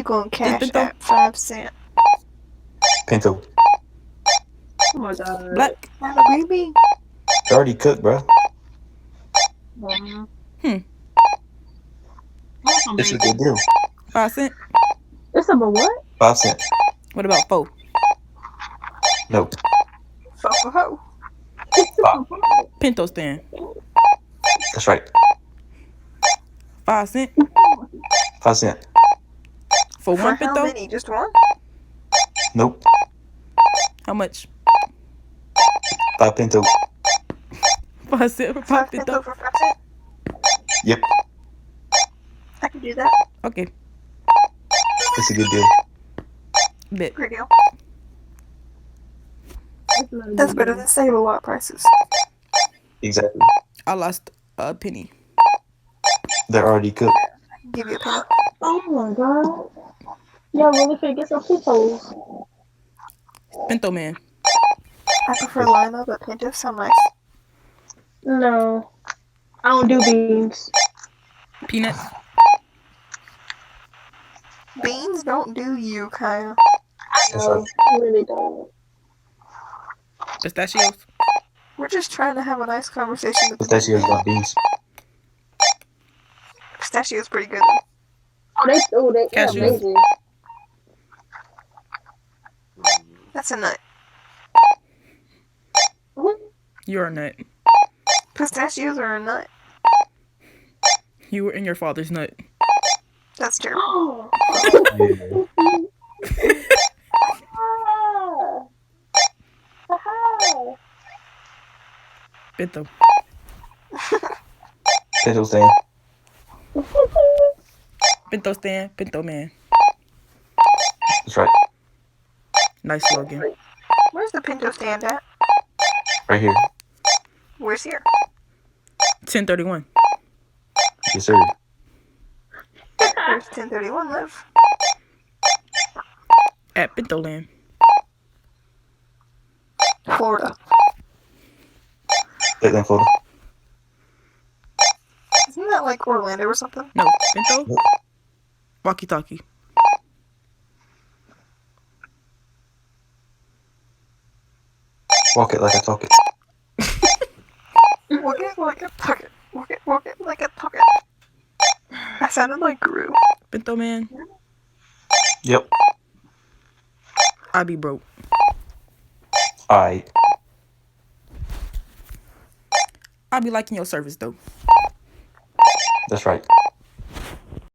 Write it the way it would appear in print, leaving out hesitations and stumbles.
You gonna It's cash Pinto. that 5 cent. Pinto. Oh my god. Black. And a green bean. It's already cooked, bro. Mhm. Hmm. That's It's a amazing. good deal. 5 cent. It's about what? 5 cents. What about 4? No. So for ho. Pinto stand. That's right. 5 cent. 5 cents. For For one how pinto. many? Just one? Nope. How much? 5 pinto. 5 cent for 5 5 pinto. pinto for 5 cent? Yep. I can do that. Okay. It's a good deal. Bet. Great deal. It's not a That's good better deal. than Save a Lot prices. Exactly. I lost a penny. They're already cooked. I can give you a penny. Oh my god. Y'all really finna get some pintos. Pinto man. I prefer lima, but pintos sound nice. No. I don't do beans. Peanuts. Beans don't do you, Kyle. That's right. I really don't. Pistachios. We're just trying to have a nice conversation with the Pistachios, big man. not beans. Pistachio's pretty good though. They're Cashews. amazing. That's a nut. You're a nut. Pistachios are a nut. You were in your father's nut. That's terrible. Oh. Yeah. Pinto. Pinto stand. Pinto stand. Pinto man. That's right. Nice slogan. Where's the pinto stand at? Right here. Where's here? 1031. Yes, sir. Where's 1031 live? At Pinto land. Florida. Lakeland, Florida. Isn't that like Orlando or something? No. Pinto. Nope. Walkie-talkie. Walk it like I talk it. Walk it like a pocket. Walk it like a pocket. I sounded like Guru. Pinto man. Yep. I be broke. Alright. I be liking your service though. That's right.